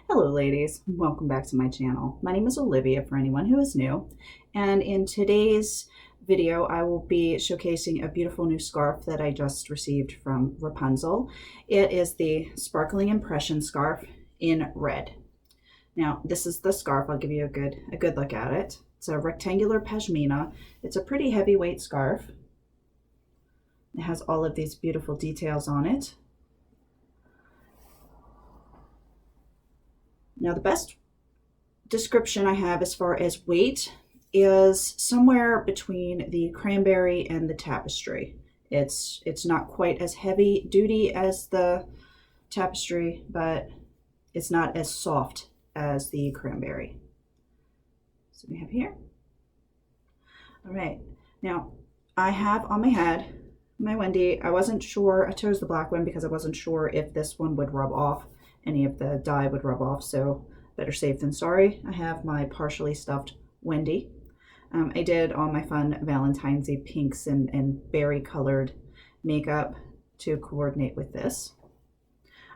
Hello ladies, welcome back to my channel. My name is Olivia for anyone who is new, and in today's video I will be showcasing a beautiful new scarf that I just received from Wrapunzel. It is the Sparkling Impression scarf in red. Now this is the scarf. I'll give you a good look at it. It's a rectangular pashmina. It's a pretty heavyweight scarf. It has all of these beautiful details on it. Now the best description I have as far as weight is somewhere between the cranberry and the tapestry. It's not quite as heavy duty as the tapestry, but it's not as soft as the cranberry. So we have here. All right, now I have on my head my Wendy. I wasn't sure, I chose the black one because I wasn't sure if this one would rub off, any of the dye would rub off, so better safe than sorry. I have my partially stuffed Wendy. I did all my fun Valentine's pinks and berry colored makeup to coordinate with this.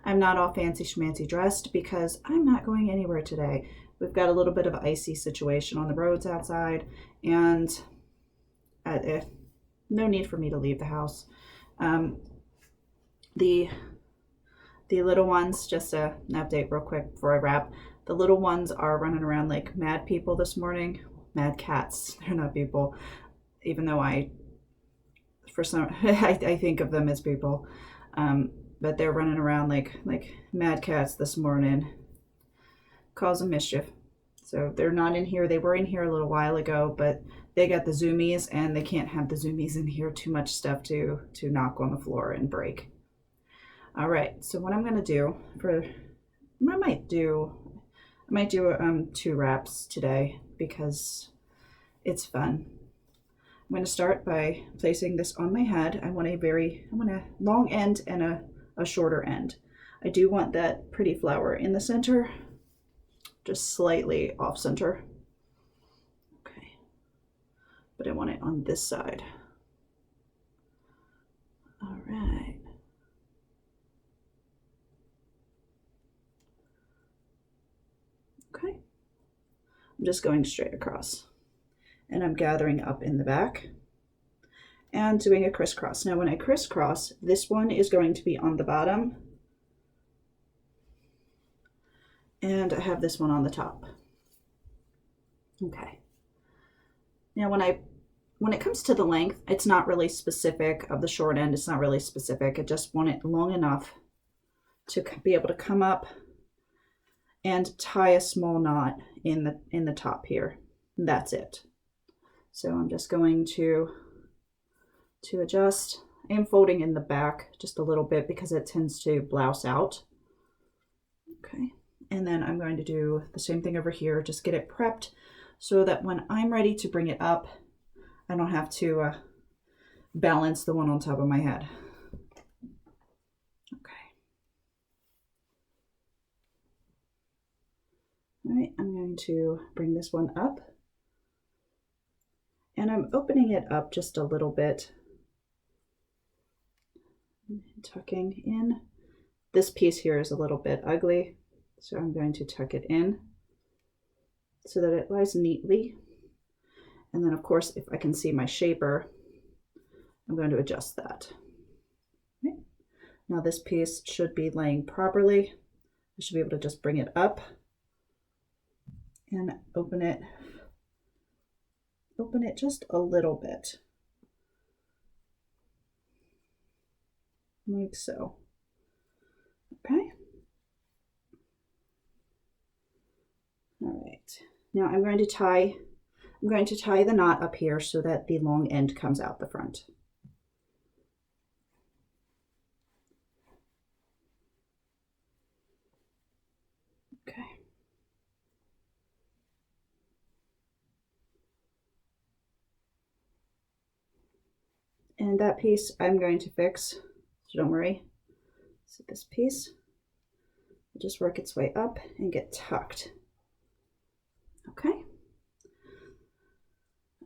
I'm not all fancy schmancy dressed because I'm not going anywhere today. We've got a little bit of an icy situation on the roads outside, and no need for me to leave the house. The little ones, just an update real quick before I wrap. The little ones are running around like mad people this morning. Mad cats. They're not people, even though I think of them as people. But they're running around like mad cats this morning, causing mischief. So they're not in here. They were in here a little while ago, but they got the zoomies, and they can't have the zoomies in here. Too much stuff to knock on the floor and break. All right, so what I'm gonna do I might do 2 wraps today because it's fun. I'm gonna start by placing this on my head. I want a long end and a shorter end. I do want that pretty flower in the center, just slightly off center. Okay, but I want it on this side. All right. Okay, I'm just going straight across, and I'm gathering up in the back and doing a crisscross. Now when I crisscross, this one is going to be on the bottom, and I have this one on the top. Okay, now when it comes to the length, it's not really specific of the short end. It's not really specific. I just want it long enough to be able to come up and tie a small knot in the top here. That's it. So I'm just going to adjust. I am folding in the back just a little bit because it tends to blouse out. Okay, and then I'm going to do the same thing over here, just get it prepped so that when I'm ready to bring it up, I don't have to balance the one on top of my head. All right, I'm going to bring this one up, and I'm opening it up just a little bit, tucking in. This piece here is a little bit ugly, so I'm going to tuck it in so that it lies neatly. And then of course, if I can see my shaper, I'm going to adjust that. Okay. Now this piece should be laying properly. I should be able to just bring it up and open it just a little bit, like so. Okay. All right. Now I'm going to tie the knot up here so that the long end comes out the front. Okay. And that piece I'm going to fix, so don't worry. So this piece will just work its way up and get tucked. Okay.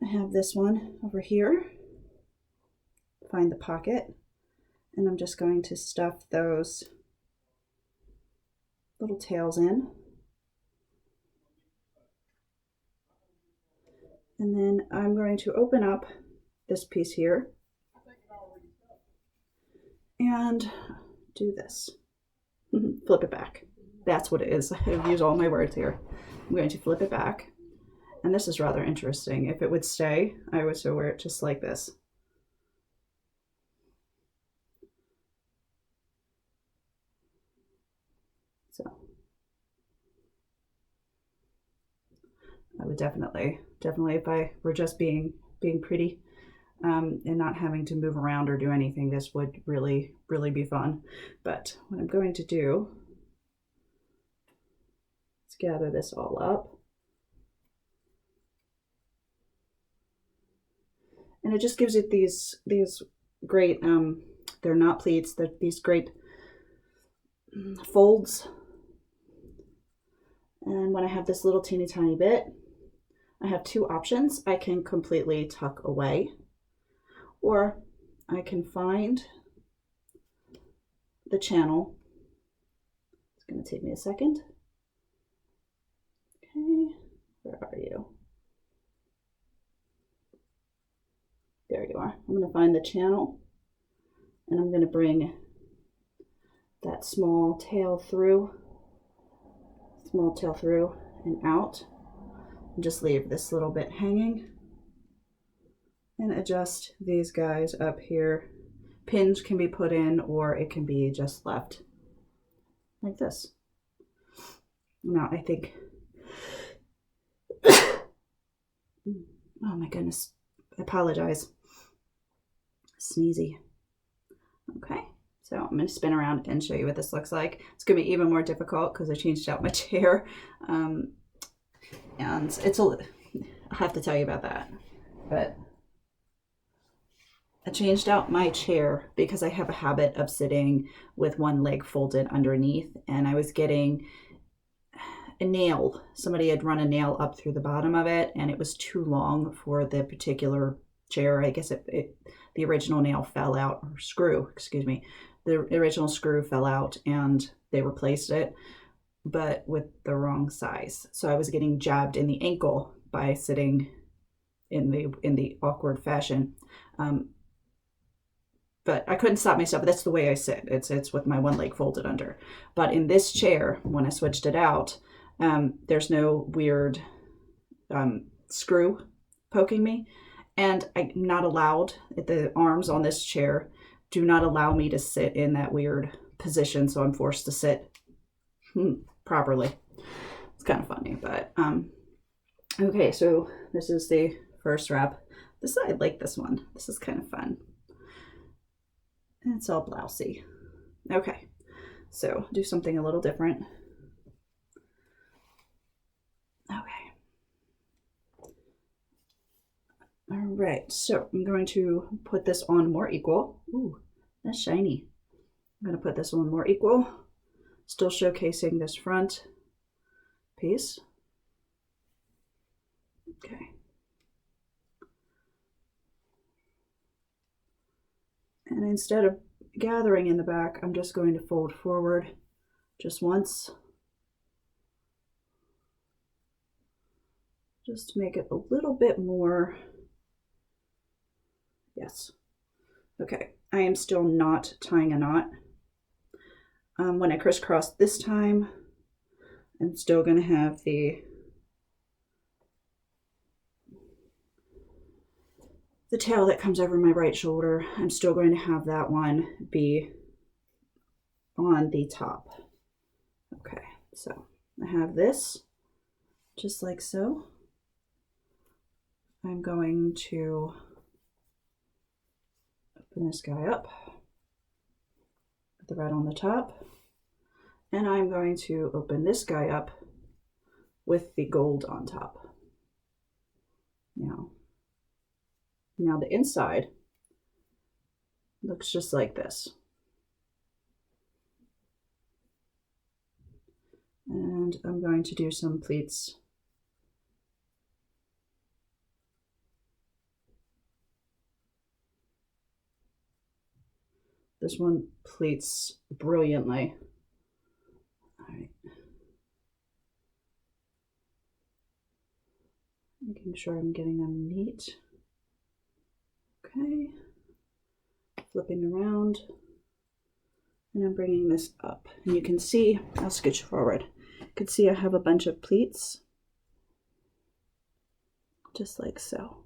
I have this one over here. Find the pocket, and I'm just going to stuff those little tails in. And then I'm going to open up this piece here and do this. Flip it back. That's what it is. I use all my words here. I'm going to flip it back. And this is rather interesting. If it would stay, I would wear it just like this. So I would definitely if I were just being pretty and not having to move around or do anything, this would really be fun. But what I'm going to do is gather this all up. And it just gives it these great, they're not pleats, they're these great folds. And when I have this little teeny tiny bit, I have two options. I can completely tuck away, or I can find the channel. It's going to take me a second. Okay, where are you? There you are. I'm going to find the channel, and I'm going to bring that small tail through and out, and just leave this little bit hanging, and adjust these guys up here. Pins can be put in, or it can be just left like this. Now I think, oh my goodness, I apologize. Sneezy. Okay, so I'm going to spin around and show you what this looks like. It's going to be even more difficult because I changed out my chair. And it's I'll have to tell you about that. But I changed out my chair because I have a habit of sitting with one leg folded underneath, and I was getting a nail. Somebody had run a nail up through the bottom of it, and it was too long for the particular chair. I guess the original nail fell out, or screw, excuse me. The original screw fell out and they replaced it, but with the wrong size. So I was getting jabbed in the ankle by sitting in the awkward fashion. But I couldn't stop myself. That's the way I sit. It's with my one leg folded under. But in this chair, when I switched it out, there's no weird screw poking me. And I'm not allowed, the arms on this chair do not allow me to sit in that weird position. So I'm forced to sit properly. It's kind of funny, but okay, so this is the first wrap. I like this one. This is kind of fun. And it's all blousy. Okay, so do something a little different. Okay. All right, so I'm going to put this on more equal. Ooh, that's shiny. I'm going to put this on more equal, still showcasing this front piece. Okay. And instead of gathering in the back, I'm just going to fold forward just once, just to make it a little bit more. Yes. Okay, I am still not tying a knot. When I crisscross this time, I'm still going to have the tail that comes over my right shoulder. I'm still going to have that one be on the top. Okay, so I have this just like so. I'm going to open this guy up, put the red on the top, and I'm going to open this guy up with the gold on top. Now the inside looks just like this. And I'm going to do some pleats. This one pleats brilliantly. All right. Making sure I'm getting them neat. Okay, flipping around, and I'm bringing this up. And you can see, I'll scooch forward. You can see I have a bunch of pleats, just like so.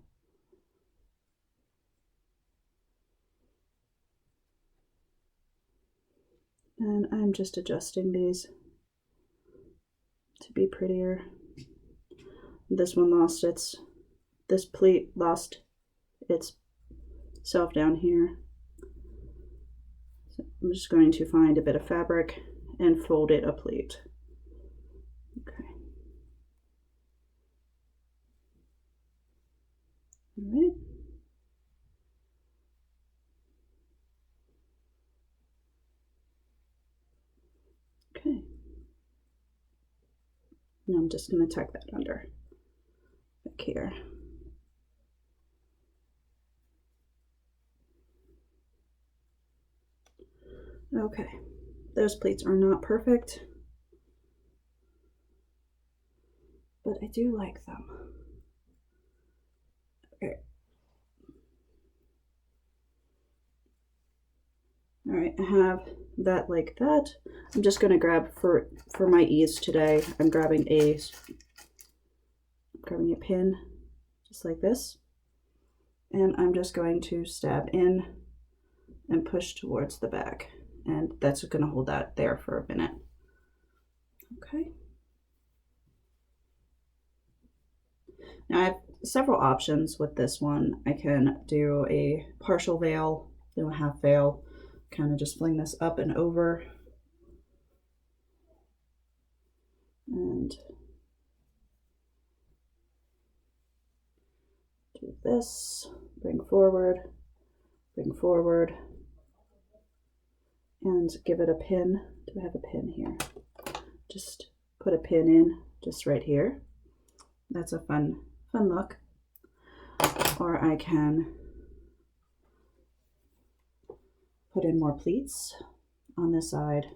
And I'm just adjusting these to be prettier. This one lost this pleat lost itself down here. So I'm just going to find a bit of fabric and fold it a pleat. Okay. All right. Okay. Now I'm just going to tuck that under back here. Okay, those pleats are not perfect, but I do like them. Okay. All right, I have that like that. I'm just going to grab, for my ease today, I'm grabbing a pin just like this, and I'm just going to stab in and push towards the back, and that's going to hold that there for a minute. Okay. Now I have several options with this one. I can do a partial veil, do a half veil, kind of just fling this up and over, and do this, bring forward, and give it a pin. Do I have a pin here? Just put a pin in just right here. That's a fun look. Or I can put in more pleats on this side.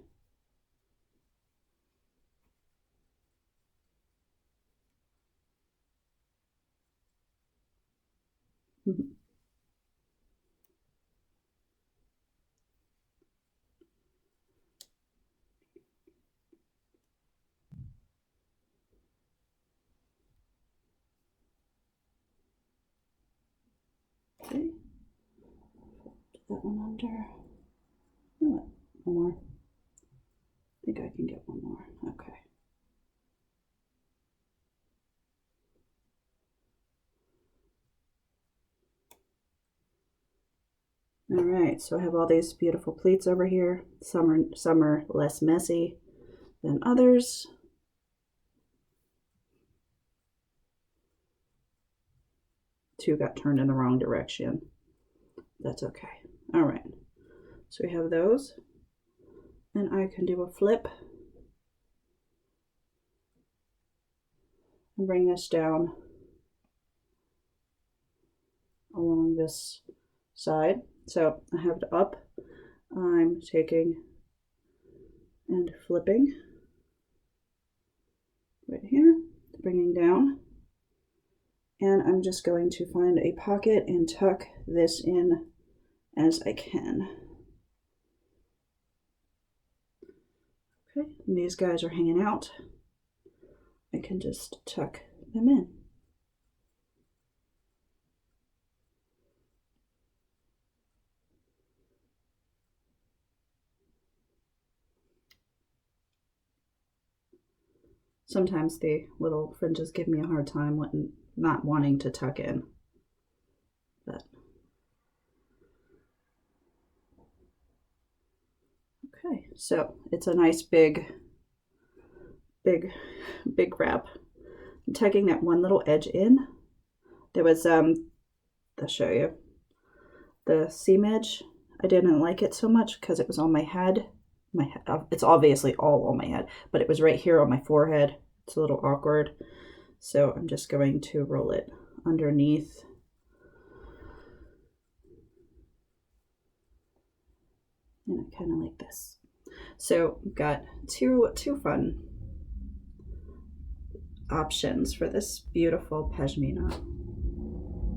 Okay, put that one under. You know what? One more. I think I can get one more. Okay. All right, so I have all these beautiful pleats over here. Some are less messy than others. Two got turned in the wrong direction. That's okay. All right, so we have those, and I can do a flip and bring this down along this side. So I have it up. I'm taking and flipping right here, bringing down, and I'm just going to find a pocket and tuck this in as I can. Okay, and these guys are hanging out. I can just tuck them in. Sometimes the little fringes give me a hard time when not wanting to tuck in. But okay, so it's a nice big wrap. I'm tucking that one little edge in. There was I'll show you. The seam edge, I didn't like it so much because it was on my head. It's obviously all on my head, but it was right here on my forehead. It's a little awkward. So I'm just going to roll it underneath. And kind of like this. So we've got two fun options for this beautiful pashmina.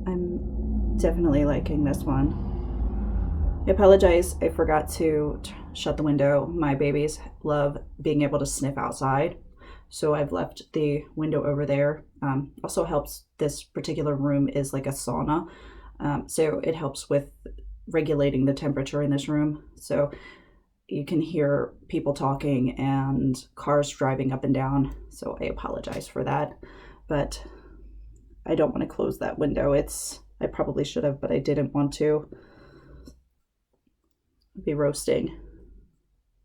I'm definitely liking this one. I apologize, I forgot to shut the window. My babies love being able to sniff outside, so I've left the window over there. Also helps, this particular room is like a sauna, so it helps with regulating the temperature in this room. So you can hear people talking and cars driving up and down, so I apologize for that. But I don't want to close that window. I probably should have, but I didn't want to. Be roasting,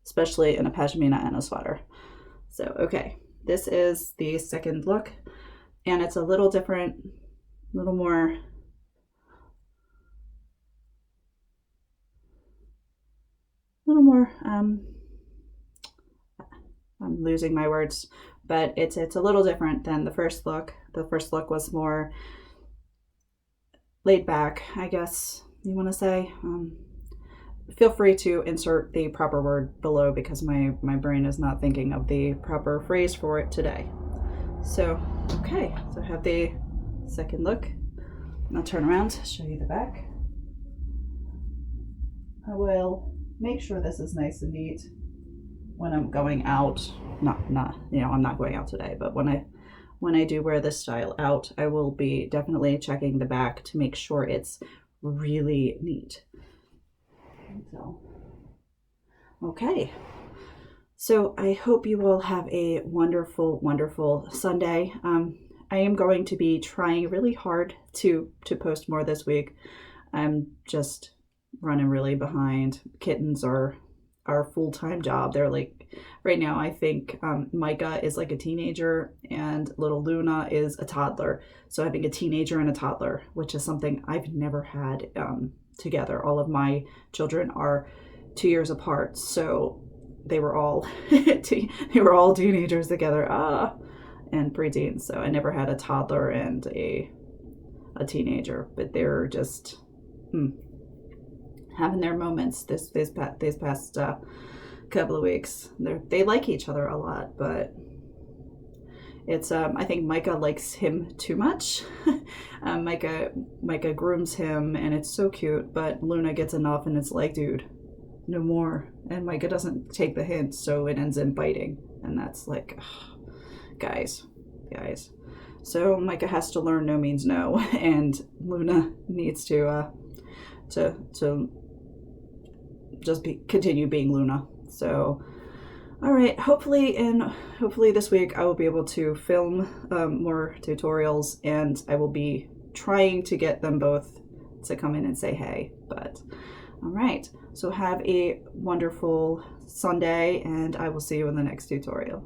especially in a pashmina and a sweater. So, okay, this is the second look, and it's a little different, a little more I'm losing my words, but it's a little different than the first look. The first look was more laid back, I guess you want to say. Feel free to insert the proper word below because my brain is not thinking of the proper phrase for it today. So, okay, so I have the second look. I'll turn around, show you the back. I will make sure this is nice and neat when I'm going out. Not I'm not going out today, but when I do wear this style out, I will be definitely checking the back to make sure it's really neat. So, okay. So I hope you all have a wonderful, wonderful Sunday. I am going to be trying really hard to post more this week. I'm just running really behind. Kittens are our full-time job. They're like, right now I think Micah is like a teenager and little Luna is a toddler. So having a teenager and a toddler, which is something I've never had together. All of my children are 2 years apart, so they were all teenagers together, and preteens. So I never had a toddler and a teenager, but they're just having their moments this past couple of weeks. They like each other a lot, but it's I think Micah likes him too much. Micah grooms him and it's so cute, but Luna gets enough and it's like, dude, no more. And Micah doesn't take the hint, so it ends in biting, and that's like, guys. So Micah has to learn no means no, and Luna needs to just continue being Luna. So, all right, hopefully this week I will be able to film more tutorials, and I will be trying to get them both to come in and say hey. But all right, so have a wonderful Sunday, and I will see you in the next tutorial.